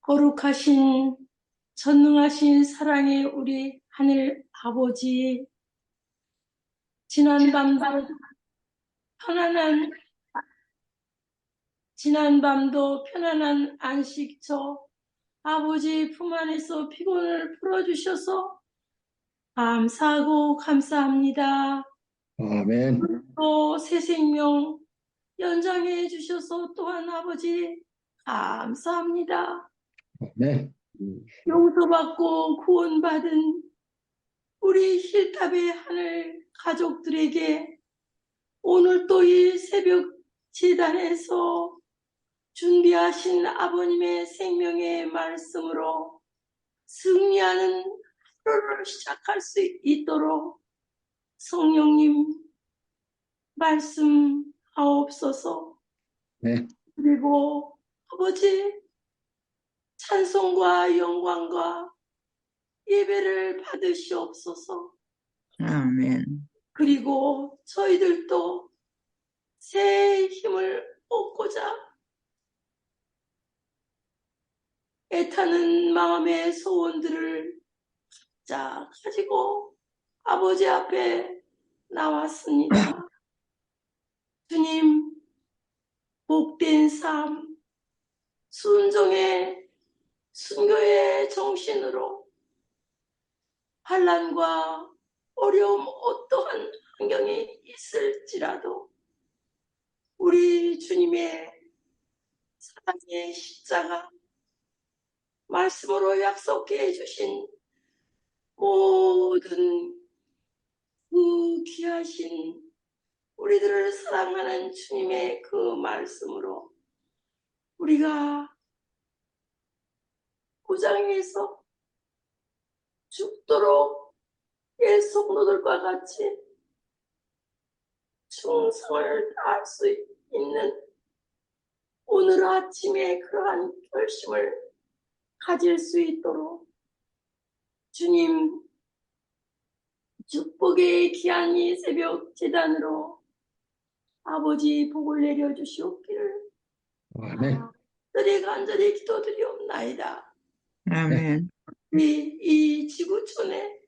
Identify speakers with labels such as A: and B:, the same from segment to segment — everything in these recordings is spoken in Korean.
A: 거룩하신 전능하신 사랑의 우리 하늘 아버지, 지난 밤도 편안한 안식처 아버지 품 안에서 피곤을 풀어주셔서 감사하고 감사합니다.
B: 아멘.
A: 또 새 생명 연장해 주셔서 또한 아버지 감사합니다.
B: 아멘.
A: 용서받고 구원받은 우리 힐탑의 하늘 가족들에게 오늘 또 이 새벽 제단에서 준비하신 아버님의 생명의 말씀으로 승리하는 하루를 시작할 수 있도록 성령님 말씀하옵소서.
B: 네.
A: 그리고 아버지 찬송과 영광과 예배를 받으시옵소서.
C: 아멘.
A: 그리고 저희들도 새 힘을 얻고자 애타는 마음의 소원들을 자 가지고 아버지 앞에 나왔습니다. 주님, 복된 삶, 순종의 순교의 정신으로 환난과 어려움 어떠한 환경이 있을지라도 우리 주님의 사랑의 십자가 말씀으로 약속해 주신 모든 그 귀하신 우리들을 사랑하는 주님의 그 말씀으로 우리가 고장에서 죽도록 옛 성도들과 같이 충성을 다할 수 있는 오늘 아침에 그러한 결심을 가질 수 있도록 주님 축복의 귀한 이 새벽 제단으로 아버지 복을 내려주시옵기를
B: 아멘.
A: 간절히 기도드리옵나이다.
C: 아멘.
A: 이 지구촌에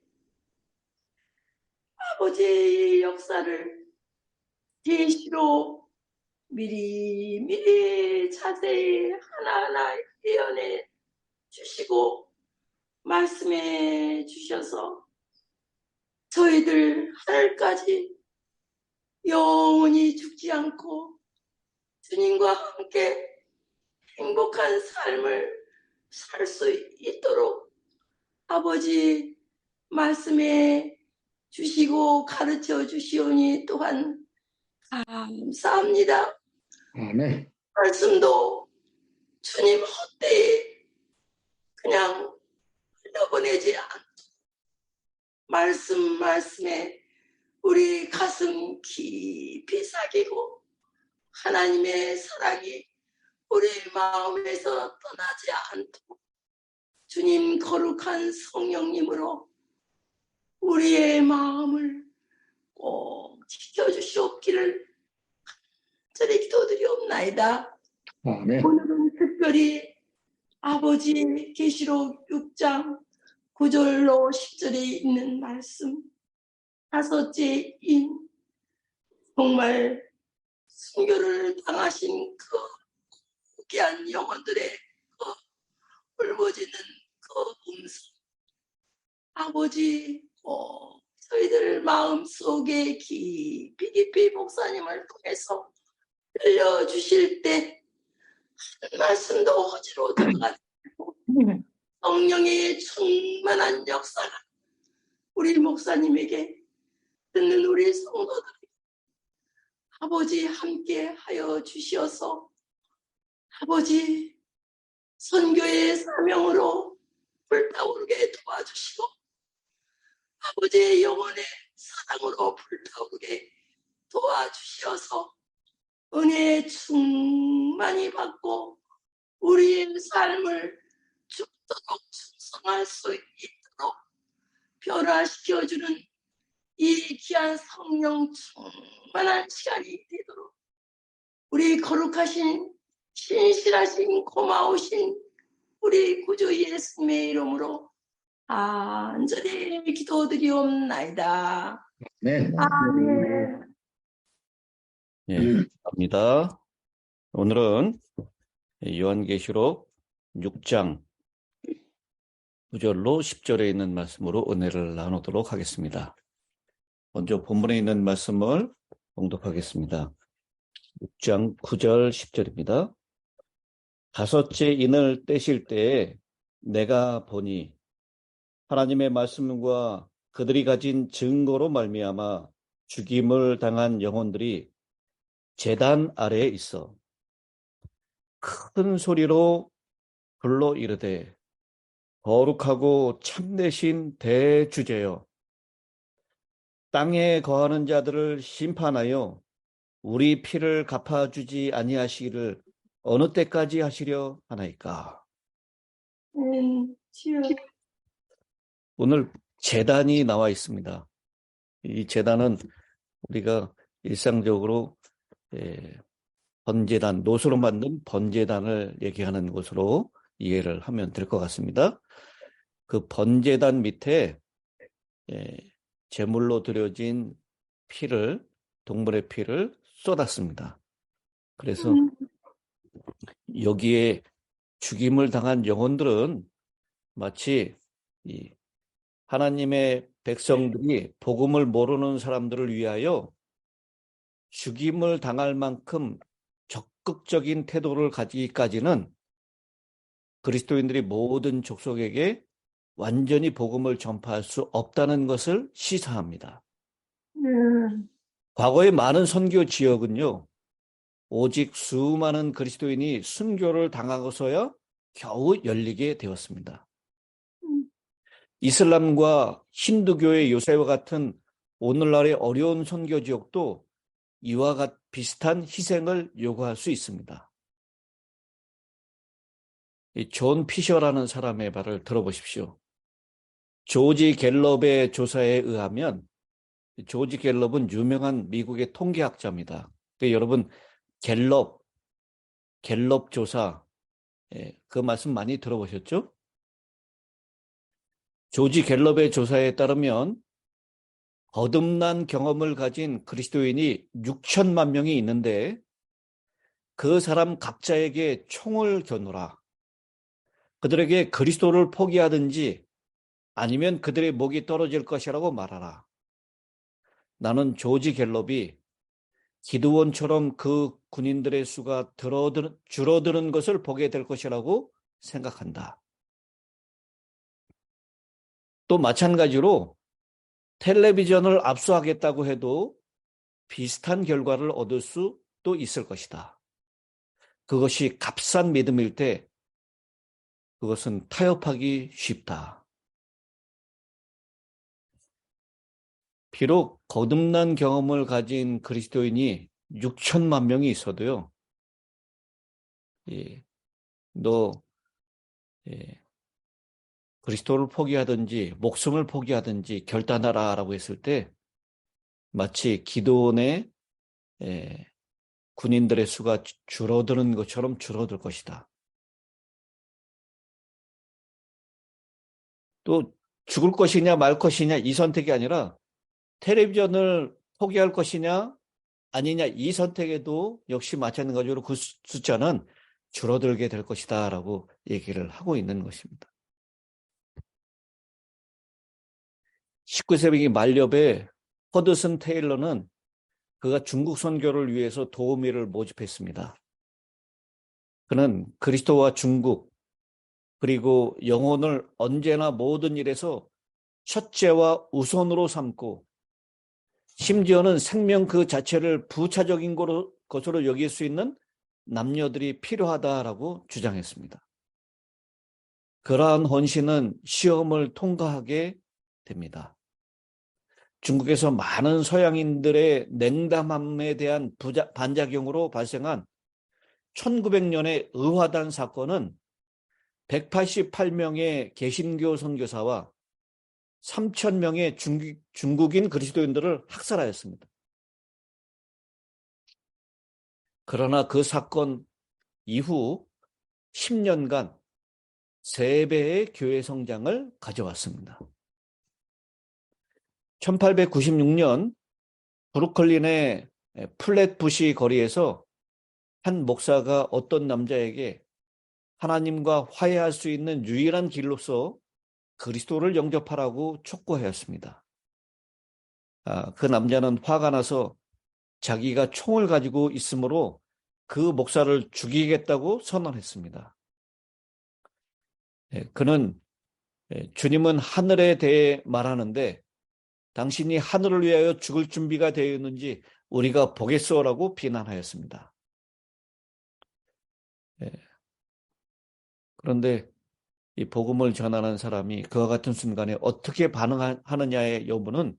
A: 아버지의 역사를 계시로 미리 자세히 하나하나 예언해 주시고 말씀해 주셔서 저희들 하늘까지 영원히 죽지 않고 주님과 함께 행복한 삶을 살 수 있도록 아버지 말씀해 주시고 가르쳐 주시오니 또한 감사합니다.
B: 아멘.
A: 말씀도 주님 헛되이 그냥 흘려보내지 않고 말씀에 우리 가슴 깊이 새기고 하나님의 사랑이 우리 마음에서 떠나지 않도록 주님 거룩한 성령님으로 우리의 마음을 꼭 지켜주시옵기를 간절히 기도드리옵나이다.
B: 아멘.
A: 오늘은 특별히 아버지 계시록 6장 9절로 10절에 있는 말씀 다섯째인 정말 순교를 당하신 그 귀한 영혼들의 그 울부짖는 그 음성 아버지 저희들 마음속에 깊이 목사님을 통해서 들려주실 때 한 말씀도 어지러워 들어가지 않고 성령의 충만한 역사가 우리 목사님에게 듣는 우리 성도들에게 아버지 함께 하여 주시어서 아버지 선교의 사명으로 불타오르게 도와주시고 아버지의 영혼의 사랑으로 불타오르게 도와주시어서 은혜 충만히 받고 우리의 삶을 죽도록 충성할 수 있도록 변화시켜주는 이 귀한 성령 충만한 시간이 되도록 우리 거룩하신 신실하신 고마우신 우리 구주 예수님의 이름으로 간절히 기도드리옵나이다.
B: 아멘.
A: 아멘.
D: 예, 감사합니다. 오늘은 요한계시록 6장 9절로 10절에 있는 말씀으로 은혜를 나누도록 하겠습니다. 먼저 본문에 있는 말씀을 봉독하겠습니다. 6장 9절 10절입니다. 다섯째 인을 떼실 때에 내가 보니 하나님의 말씀과 그들이 가진 증거로 말미암아 죽임을 당한 영혼들이 제단 아래에 있어 큰 소리로 불러 이르되 거룩하고 참되신 대주제여, 땅에 거하는 자들을 심판하여 우리 피를 갚아주지 아니하시기를 어느 때까지 하시려 하나이까.
A: 주여.
D: 오늘 제단이 나와 있습니다. 이 제단은 우리가 일상적으로 번제단, 노소로 만든 번제단을 얘기하는 것으로 이해를 하면 될 것 같습니다. 그 번제단 밑에 제물로 드려진 피를, 동물의 피를 쏟았습니다. 그래서 여기에 죽임을 당한 영혼들은 마치 이 하나님의 백성들이 복음을 모르는 사람들을 위하여 죽임을 당할 만큼 적극적인 태도를 가지기까지는 그리스도인들이 모든 족속에게 완전히 복음을 전파할 수 없다는 것을 시사합니다. 과거의 많은 선교 지역은요, 오직 수많은 그리스도인이 순교를 당하고서야 겨우 열리게 되었습니다. 이슬람과 힌두교의 요새와 같은 오늘날의 어려운 선교 지역도 이와 비슷한 희생을 요구할 수 있습니다. 이 존 피셔라는 사람의 말을 들어보십시오. 조지 갤럽의 조사에 의하면, 조지 갤럽은 유명한 미국의 통계학자입니다. 여러분 갤럽 조사, 그 말씀 많이 들어보셨죠? 조지 갤럽의 조사에 따르면 거듭난 경험을 가진 그리스도인이 6천만 명이 있는데 그 사람 각자에게 총을 겨누라. 그들에게 그리스도를 포기하든지 아니면 그들의 목이 떨어질 것이라고 말하라. 나는 조지 갤럽이 기드온처럼 그 군인들의 수가 줄어드는 것을 보게 될 것이라고 생각한다. 또 마찬가지로 텔레비전을 압수하겠다고 해도 비슷한 결과를 얻을 수도 있을 것이다. 그것이 값싼 믿음일 때 그것은 타협하기 쉽다. 비록 거듭난 경험을 가진 그리스도인이 6천만 명이 있어도요, 그리스도를 포기하든지 목숨을 포기하든지 결단하라라고 했을 때 마치 기드온의 군인들의 수가 줄어드는 것처럼 줄어들 것이다. 또 죽을 것이냐 말 것이냐 이 선택이 아니라 텔레비전을 포기할 것이냐 아니냐 이 선택에도 역시 마찬가지로 그 숫자는 줄어들게 될 것이다 라고 얘기를 하고 있는 것입니다. 19세기 말엽에 허드슨 테일러는 그가 중국 선교를 위해서 도우미를 모집했습니다. 그는 그리스도와 중국 그리고 영혼을 언제나 모든 일에서 첫째와 우선으로 삼고 심지어는 생명 그 자체를 부차적인 것으로 여길 수 있는 남녀들이 필요하다라고 주장했습니다. 그러한 헌신은 시험을 통과하게 됩니다. 중국에서 많은 서양인들의 냉담함에 대한 반작용으로 발생한 1900년의 의화단 사건은 188명의 개신교 선교사와 3,000명의 중국인 그리스도인들을 학살하였습니다. 그러나 그 사건 이후 10년간 3배의 교회 성장을 가져왔습니다. 1896년 브루클린의 플랫부시 거리에서 한 목사가 어떤 남자에게 하나님과 화해할 수 있는 유일한 길로서 그리스도를 영접하라고 촉구하였습니다. 그 남자는 화가 나서 자기가 총을 가지고 있으므로 그 목사를 죽이겠다고 선언했습니다. 그는 주님은 하늘에 대해 말하는데 당신이 하늘을 위하여 죽을 준비가 되어 있는지 우리가 보겠소라고 비난하였습니다. 그런데 이 복음을 전하는 사람이 그와 같은 순간에 어떻게 반응하느냐의 여부는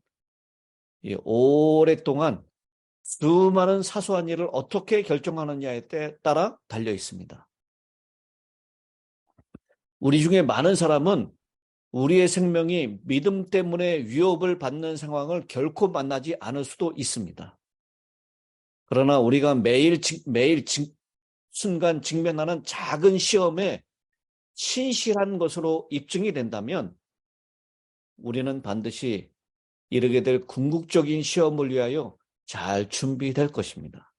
D: 오랫동안 수많은 사소한 일을 어떻게 결정하느냐에 따라 달려 있습니다. 우리 중에 많은 사람은 우리의 생명이 믿음 때문에 위협을 받는 상황을 결코 만나지 않을 수도 있습니다. 그러나 우리가 매일 순간 직면하는 작은 시험에 신실한 것으로 입증이 된다면 우리는 반드시 이르게 될 궁극적인 시험을 위하여 잘 준비될 것입니다.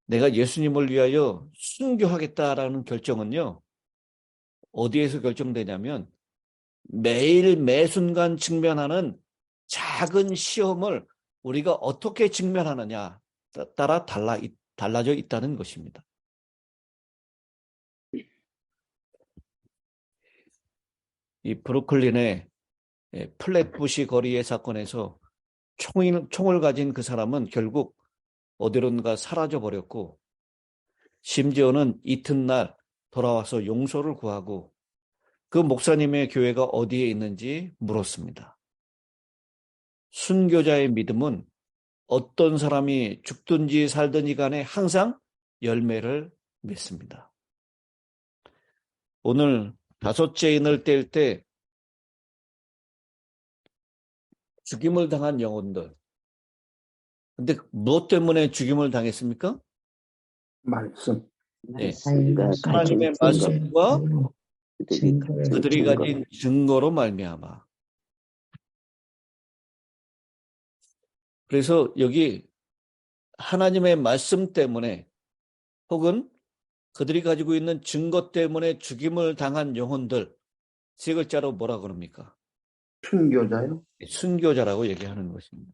D: 내가 예수님을 위하여 순교하겠다라는 결정은요, 어디에서 결정되냐면 매일 매순간 직면하는 작은 시험을 우리가 어떻게 직면하느냐 따라 달라져 있다는 것입니다. 이 브루클린의 플랫부시 거리의 사건에서 총을 가진 그 사람은 결국 어디론가 사라져 버렸고 심지어는 이튿날 돌아와서 용서를 구하고 그 목사님의 교회가 어디에 있는지 물었습니다. 순교자의 믿음은 어떤 사람이 죽든지 살든지 간에 항상 열매를 맺습니다. 오늘 5째 인을 뗄 때 죽임을 당한 영혼들. 근데 무엇 때문에 죽임을 당했습니까?
B: 말씀.
D: 네.
C: 말씀과
D: 하나님의
C: 가진
D: 말씀과
C: 증거를
D: 그들이 가진 증거로 말미암아. 그래서 여기 하나님의 말씀 때문에 혹은 그들이 가지고 있는 증거 때문에 죽임을 당한 영혼들, 3글자로 뭐라 그럽니까?
B: 순교자요?
D: 순교자라고 얘기하는 것입니다.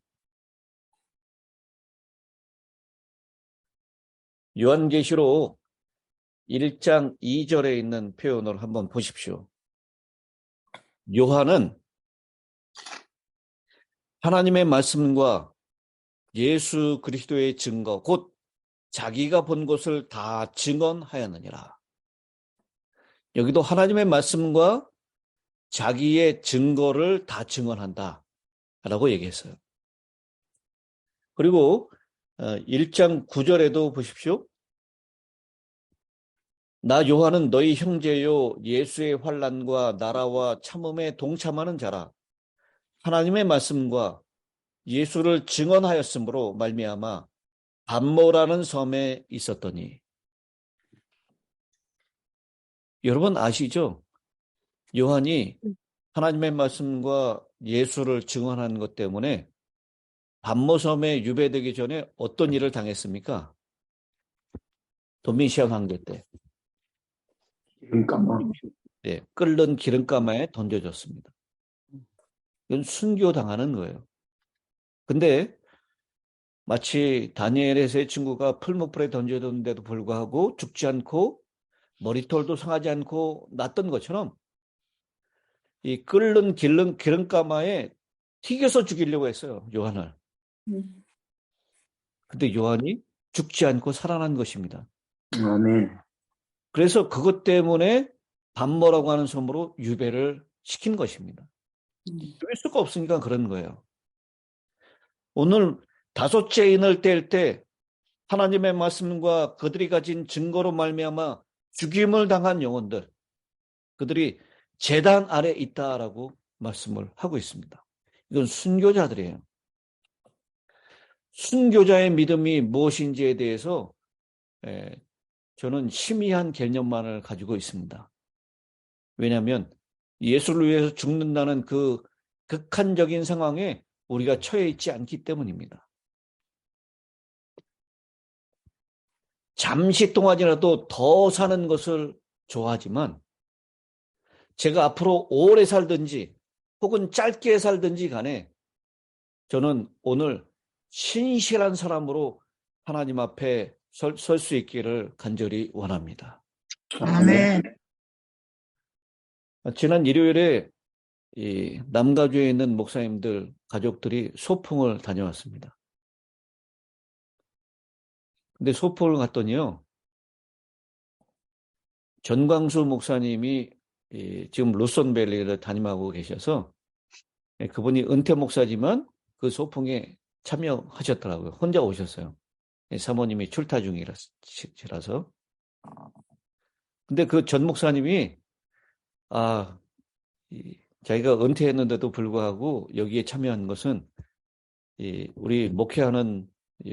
D: 요한계시록 1장 2절에 있는 표현을 한번 보십시오. 요한은 하나님의 말씀과 예수 그리스도의 증거, 곧 자기가 본 것을 다 증언하였느니라. 여기도 하나님의 말씀과 자기의 증거를 다 증언한다 라고 얘기했어요. 그리고 1장 9절에도 보십시오. 나 요한은 너희 형제요 예수의 환난과 나라와 참음에 동참하는 자라. 하나님의 말씀과 예수를 증언하였으므로 말미암아 반모라는 섬에 있었더니. 여러분 아시죠? 요한이 하나님의 말씀과 예수를 증언하는 것 때문에 반모섬에 유배되기 전에 어떤 일을 당했습니까? 도미시안 황제 때.
B: 기름감아.
D: 네, 끓는 기름가마에 던져졌습니다. 이건 순교당하는 거예요. 근데 마치 다니엘의 3 친구가 풀무불에 던져졌는데도 불구하고 죽지 않고 머리털도 상하지 않고 낫던 것처럼 이 끓는 기름가마에 튀겨서 죽이려고 했어요, 요한을. 근데 요한이 죽지 않고 살아난 것입니다.
B: 아멘.
D: 그래서 그것 때문에 반모라고 하는 섬으로 유배를 시킨 것입니다. 뺄 수가 없으니까 그런 거예요. 오늘 5째 인을 뗄 때 하나님의 말씀과 그들이 가진 증거로 말미암아 죽임을 당한 영혼들, 그들이 제단 아래 있다라고 말씀을 하고 있습니다. 이건 순교자들이에요. 순교자의 믿음이 무엇인지에 대해서 저는 희미한 개념만을 가지고 있습니다. 왜냐하면 예수를 위해서 죽는다는 그 극한적인 상황에 우리가 처해 있지 않기 때문입니다. 잠시 동안이라도 더 사는 것을 좋아하지만 제가 앞으로 오래 살든지 혹은 짧게 살든지 간에 저는 오늘 신실한 사람으로 하나님 앞에 설 수 있기를 간절히 원합니다.
A: 아멘.
D: 지난 일요일에 이 남가주에 있는 목사님들 가족들이 소풍을 다녀왔습니다. 근데 소풍을 갔더니요, 전광수 목사님이 지금 루선밸리를 담임하고 계셔서 그분이 은퇴 목사지만 그 소풍에 참여하셨더라고요. 혼자 오셨어요. 사모님이 출타 중이라서. 근데 그 전 목사님이 자기가 은퇴했는데도 불구하고 여기에 참여한 것은 우리 목회하는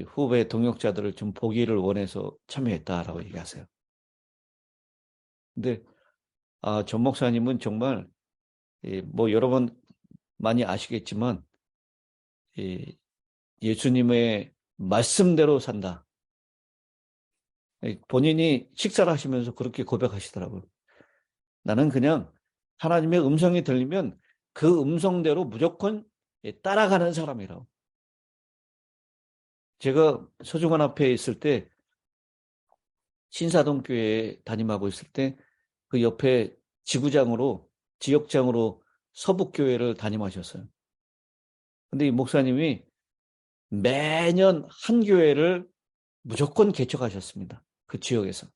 D: 후배 동역자들을 좀 보기를 원해서 참여했다라고 얘기하세요. 근데 전 목사님은 정말 뭐 여러분 많이 아시겠지만 예수님의 말씀대로 산다. 본인이 식사를 하시면서 그렇게 고백하시더라고요. 나는 그냥 하나님의 음성이 들리면 그 음성대로 무조건 따라가는 사람이라고. 제가 서중원 앞에 있을 때 신사동 교회에 담임하고 있을 때 그 옆에 지역장으로 서북교회를 담임하셨어요. 근데 이 목사님이 매년 한 교회를 무조건 개척하셨습니다. 그 지역에서.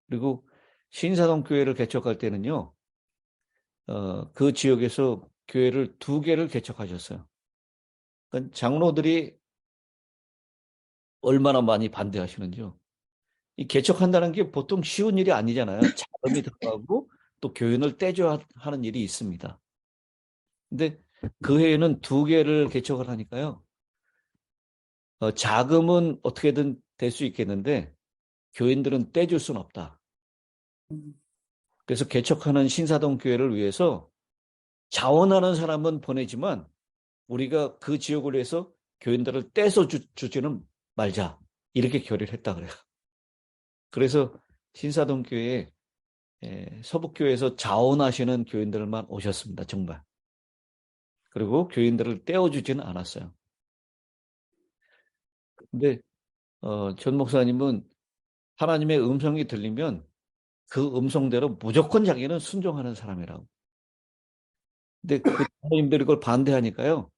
D: 그리고 신사동 교회를 개척할 때는요, 그 지역에서 교회를 2개를 개척하셨어요. 그러니까 장로들이 얼마나 많이 반대하시는지요. 이 개척한다는 게 보통 쉬운 일이 아니잖아요. 자금이 들어가고 또 교인을 떼줘야 하는 일이 있습니다. 근데 그 해에는 2개를 개척을 하니까요. 자금은 어떻게든 될 수 있겠는데 교인들은 떼줄 수는 없다. 그래서 개척하는 신사동 교회를 위해서 자원하는 사람은 보내지만 우리가 그 지역을 위해서 교인들을 떼서 주지는 말자. 이렇게 결의를 했다 그래요. 그래서 신사동 교회에 서북교회에서 자원하시는 교인들만 오셨습니다. 정말. 그리고 교인들을 떼어주지는 않았어요. 근데 전 목사님은 하나님의 음성이 들리면 그 음성대로 무조건 자기는 순종하는 사람이라고. 근데 그 장로님들이 그걸 반대하니까요.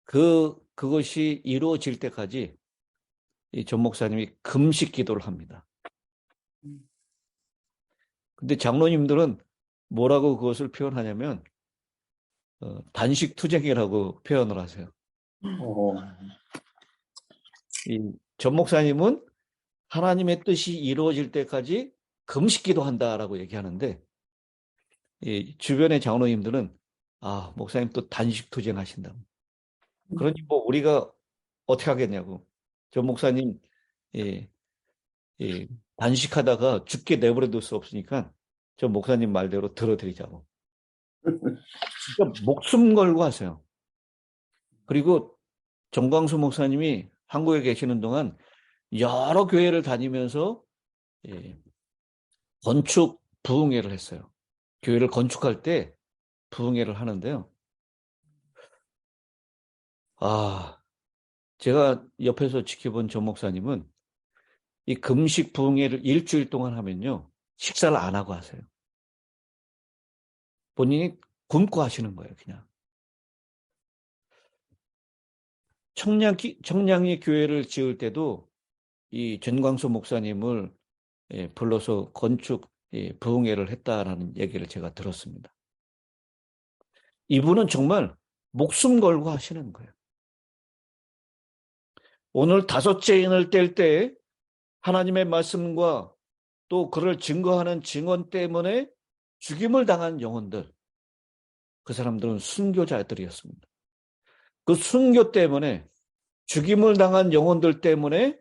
D: 그것이 이루어질 때까지 이 전 목사님이 금식 기도를 합니다. 근데 장로님들은 뭐라고 그것을 표현하냐면 단식 투쟁이라고 표현을 하세요. 이 전 목사님은 하나님의 뜻이 이루어질 때까지 금식 기도한다라고 얘기하는데 이 주변의 장로님들은 목사님 또 단식 투쟁하신다. 그러니 뭐 우리가 어떻게 하겠냐고. 전 목사님 단식하다가 죽게 내버려둘 수 없으니까 전 목사님 말대로 들어드리자고. 그러니까 목숨 걸고 하세요. 그리고 정광수 목사님이 한국에 계시는 동안 여러 교회를 다니면서 건축 부흥회를 했어요. 교회를 건축할 때 부흥회를 하는데요. 제가 옆에서 지켜본 전 목사님은 이 금식 부흥회를 일주일 동안 하면요. 식사를 안 하고 하세요. 본인이 굶고 하시는 거예요, 그냥. 청량리 교회를 지을 때도 이 전광수 목사님을 불러서 건축 부흥회를 했다라는 얘기를 제가 들었습니다. 이분은 정말 목숨 걸고 하시는 거예요. 오늘 5째 인을 뗄 때 하나님의 말씀과 또 그를 증거하는 증언 때문에 죽임을 당한 영혼들, 그 사람들은 순교자들이었습니다. 그 순교 때문에 죽임을 당한 영혼들 때문에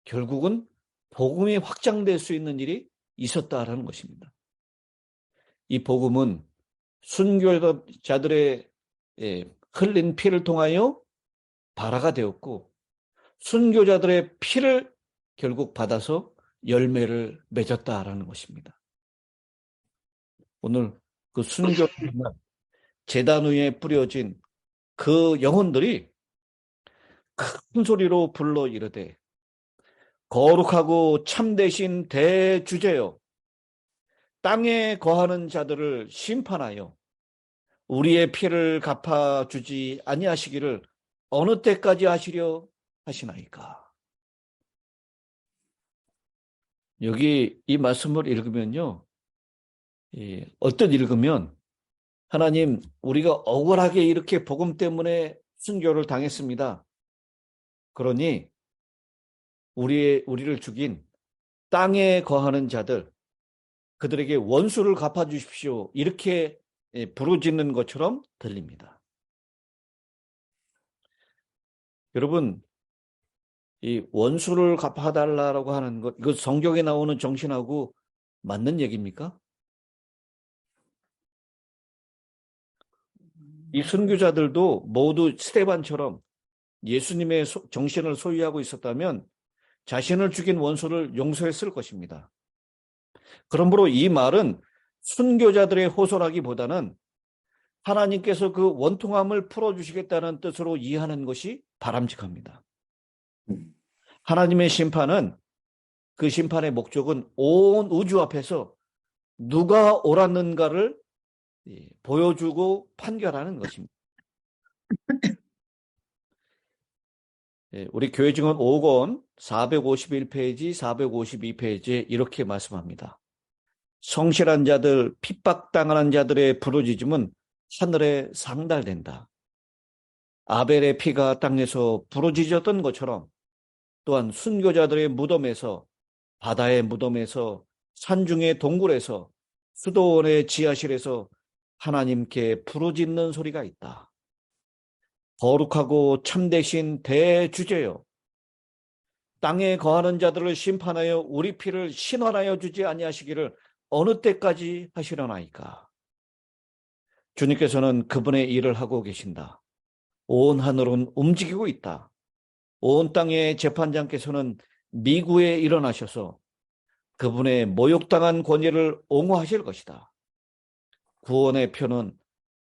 D: 결국은 복음이 확장될 수 있는 일이 있었다라는 것입니다. 이 복음은 순교자들의 흘린 피를 통하여 발화가 되었고, 순교자들의 피를 결국 받아서 열매를 맺었다라는 것입니다. 오늘 그 순교 제단 위에 뿌려진 그 영혼들이 큰 소리로 불러 이르되, 거룩하고 참되신 대주제여, 땅에 거하는 자들을 심판하여 우리의 피를 갚아주지 아니하시기를 어느 때까지 하시려 하시나이까. 여기 이 말씀을 읽으면요, 어떤 읽으면 하나님, 우리가 억울하게 이렇게 복음 때문에 순교를 당했습니다. 그러니 우리를 죽인 땅에 거하는 자들, 그들에게 원수를 갚아주십시오. 이렇게 부르짖는 것처럼 들립니다. 여러분, 이 원수를 갚아달라고 하는 것, 이거 성경에 나오는 정신하고 맞는 얘기입니까? 이 순교자들도 모두 스데반처럼 예수님의 정신을 소유하고 있었다면 자신을 죽인 원수를 용서했을 것입니다. 그러므로 이 말은 순교자들의 호소라기보다는 하나님께서 그 원통함을 풀어주시겠다는 뜻으로 이해하는 것이 바람직합니다. 하나님의 심판은, 그 심판의 목적은 온 우주 앞에서 누가 옳았는가를 보여주고 판결하는 것입니다. 우리 교회증언 5권 451페이지, 452페이지에 이렇게 말씀합니다. 성실한 자들, 핍박당하는 자들의 부르짖음은 하늘에 상달된다. 아벨의 피가 땅에서 부르짖었던 것처럼 또한 순교자들의 무덤에서, 바다의 무덤에서, 산중의 동굴에서, 수도원의 지하실에서 하나님께 부르짖는 소리가 있다. 거룩하고 참되신 대주제여, 땅에 거하는 자들을 심판하여 우리 피를 신원하여 주지 아니하시기를 어느 때까지 하시려나이까. 주님께서는 그분의 일을 하고 계신다. 온 하늘은 움직이고 있다. 온 땅의 재판장께서는 미구에 일어나셔서 그분의 모욕당한 권위를 옹호하실 것이다. 구원의 표는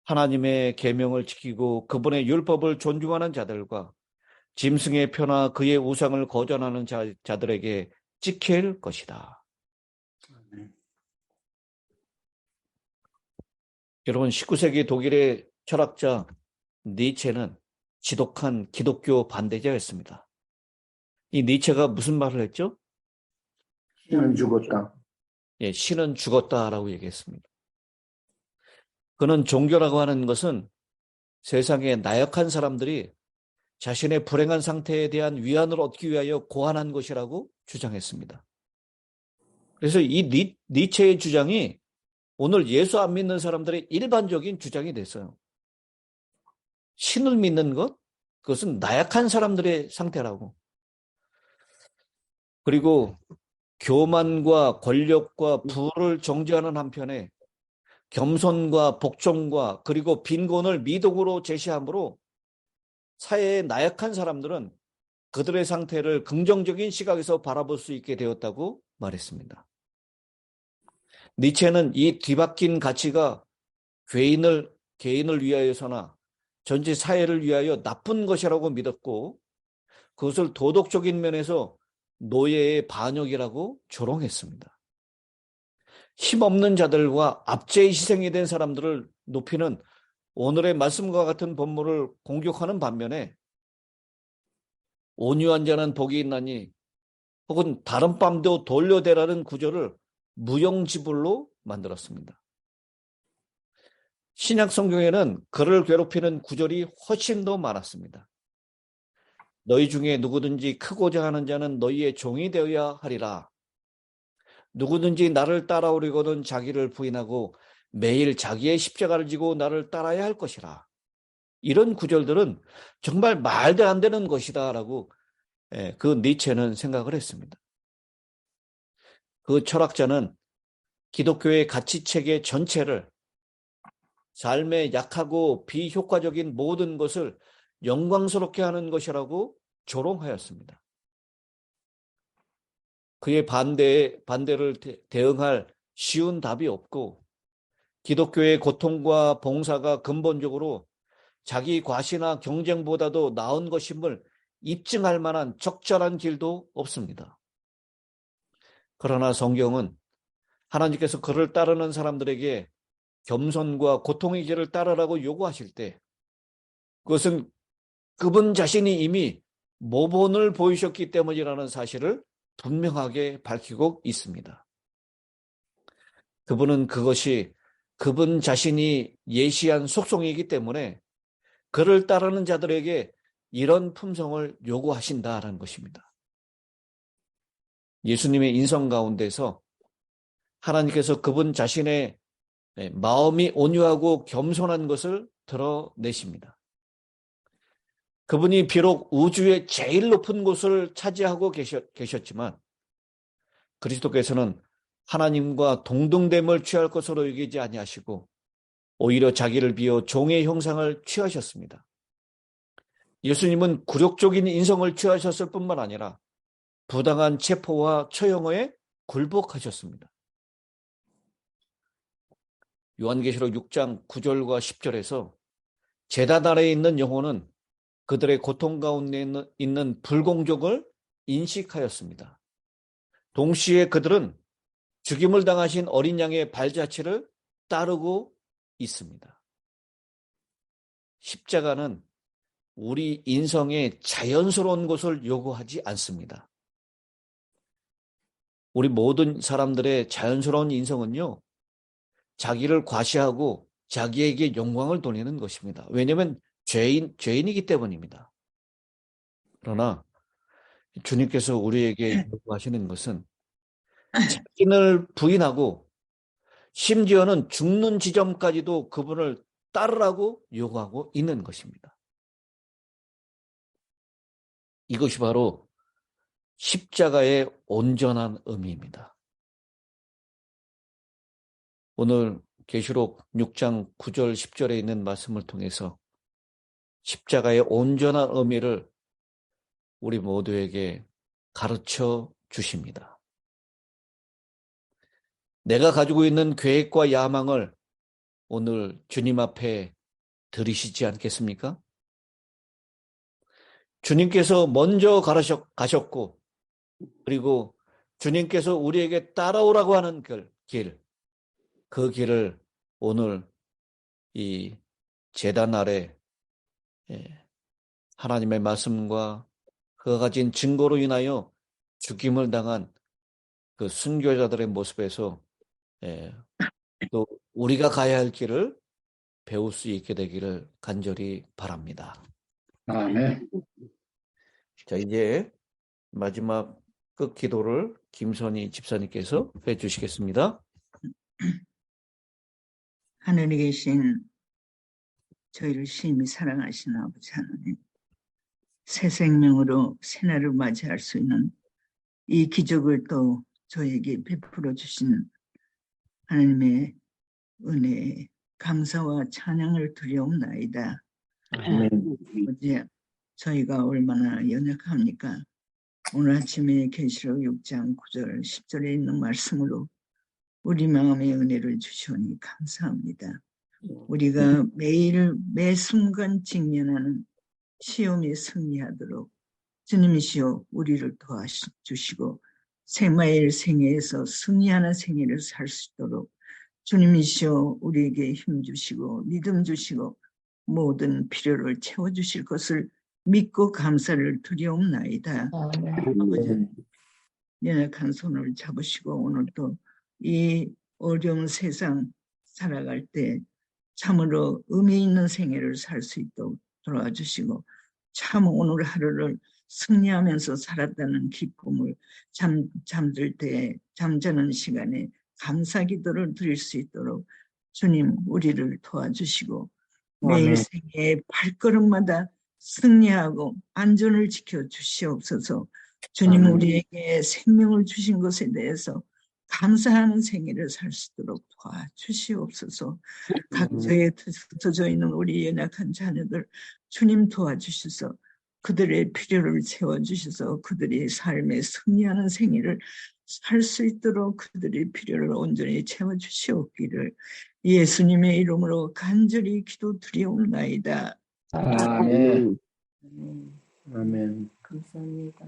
D: 하나님의 계명을 지키고 그분의 율법을 존중하는 자들과 짐승의 표나 그의 우상을 거절하는 자들에게 찍힐 것이다. 여러분, 19세기 독일의 철학자 니체는 지독한 기독교 반대자였습니다. 이 니체가 무슨 말을 했죠?
B: 신은 죽었다.
D: 신은 죽었다라고 얘기했습니다. 그는 종교라고 하는 것은 세상의 나약한 사람들이 자신의 불행한 상태에 대한 위안을 얻기 위하여 고안한 것이라고 주장했습니다. 그래서 이 니체의 주장이 오늘 예수 안 믿는 사람들의 일반적인 주장이 됐어요. 신을 믿는 것, 그것은 나약한 사람들의 상태라고. 그리고 교만과 권력과 부를 정죄하는 한편에 겸손과 복종과 그리고 빈곤을 미덕으로 제시하므로 사회의 나약한 사람들은 그들의 상태를 긍정적인 시각에서 바라볼 수 있게 되었다고 말했습니다. 니체는 이 뒤바뀐 가치가 개인을 위하여서나 전체 사회를 위하여 나쁜 것이라고 믿었고 그것을 도덕적인 면에서 노예의 반역이라고 조롱했습니다. 힘없는 자들과 압제의 희생이 된 사람들을 높이는 오늘의 말씀과 같은 본문을 공격하는 반면에 온유한 자는 복이 있나니 혹은 다른 밤도 돌려대라는 구절을 무용지물로 만들었습니다. 신약 성경에는 그를 괴롭히는 구절이 훨씬 더 많았습니다. 너희 중에 누구든지 크고자 하는 자는 너희의 종이 되어야 하리라. 누구든지 나를 따라오려거든 자기를 부인하고 매일 자기의 십자가를 지고 나를 따라야 할 것이라. 이런 구절들은 정말 말도 안 되는 것이다 라고 그 니체는 생각을 했습니다. 그 철학자는 기독교의 가치체계 전체를 삶의 약하고 비효과적인 모든 것을 영광스럽게 하는 것이라고 조롱하였습니다. 그의 반대를 대응할 쉬운 답이 없고 기독교의 고통과 봉사가 근본적으로 자기 과시나 경쟁보다도 나은 것임을 입증할 만한 적절한 길도 없습니다. 그러나 성경은 하나님께서 그를 따르는 사람들에게 겸손과 고통의 길을 따르라고 요구하실 때 그것은 그분 자신이 이미 모본을 보이셨기 때문이라는 사실을 분명하게 밝히고 있습니다. 그분은 그것이 그분 자신이 예시한 속성이기 때문에 그를 따르는 자들에게 이런 품성을 요구하신다라는 것입니다. 예수님의 인성 가운데서 하나님께서 그분 자신의 마음이 온유하고 겸손한 것을 드러내십니다. 그분이 비록 우주의 제일 높은 곳을 차지하고 계셨지만 그리스도께서는 하나님과 동등됨을 취할 것으로 여기지 아니하시고 오히려 자기를 비워 종의 형상을 취하셨습니다. 예수님은 굴욕적인 인성을 취하셨을 뿐만 아니라 부당한 체포와 처형에 굴복하셨습니다. 요한계시록 6장 9절과 10절에서 제단 아래에 있는 영혼은 그들의 고통 가운데 있는 불공정을 인식하였습니다. 동시에 그들은 죽임을 당하신 어린 양의 발자취를 따르고 있습니다. 십자가는 우리 인성의 자연스러운 것을 요구하지 않습니다. 우리 모든 사람들의 자연스러운 인성은요, 자기를 과시하고 자기에게 영광을 돌리는 것입니다. 왜냐하면 죄인이기 때문입니다. 그러나 주님께서 우리에게 요구하시는 것은 자신을 부인하고 심지어는 죽는 지점까지도 그분을 따르라고 요구하고 있는 것입니다. 이것이 바로 십자가의 온전한 의미입니다. 오늘 계시록 6장 9절 10절에 있는 말씀을 통해서 십자가의 온전한 의미를 우리 모두에게 가르쳐 주십니다. 내가 가지고 있는 계획과 야망을 오늘 주님 앞에 들이시지 않겠습니까? 주님께서 먼저 가셨고 그리고 주님께서 우리에게 따라오라고 하는 길, 그 길을 오늘 이 제단 아래 하나님의 말씀과 그가 가진 증거로 인하여 죽임을 당한 그 순교자들의 모습에서 또 우리가 가야 할 길을 배울 수 있게 되기를 간절히 바랍니다.
B: 아멘.
D: 자, 이제 마지막 끝 기도를 김선희 집사님께서 해주시겠습니다.
C: 하늘에 계신 저희를 심히 사랑하시는 아버지 하나님, 새 생명으로 새날을 맞이할 수 있는 이 기적을 또 저에게 베풀어 주신 하나님의 은혜에 감사와 찬양을 드리옵나이다. 어제 저희가 얼마나 연약합니까? 오늘 아침에 계시록 6장 9절 10절에 있는 말씀으로 우리 마음의 은혜를 주시오니 감사합니다. 우리가 매일 매 순간 직면하는 시험에 승리하도록 주님이시여 우리를 도와주시고 생마일 생애에서 승리하는 생애를 살 수 있도록 주님이시여 우리에게 힘 주시고 믿음 주시고 모든 필요를 채워주실 것을 믿고 감사를 드리옵나이다. 아버지 연약한 손을 잡으시고 오늘도 이 어려운 세상 살아갈 때 참으로 의미 있는 생애를 살 수 있도록 도와주시고 참 오늘 하루를 승리하면서 살았다는 기쁨을 잠들 때 잠자는 시간에 감사 기도를 드릴 수 있도록 주님 우리를 도와주시고 매일 생애의 발걸음마다 승리하고 안전을 지켜주시옵소서. 주님 우리에게 생명을 주신 것에 대해서 감사하는 생애를 살 수 있도록 도와주시옵소서. 각처에 흩어져 있는 우리 연약한 자녀들 주님 도와주셔서 그들의 필요를 채워주셔서 그들이 삶에 승리하는 생애를 살 수 있도록 그들의 필요를 온전히 채워주시옵기를 예수님의 이름으로 간절히 기도드리옵나이다.
B: 아멘. 아멘.
A: 감사합니다.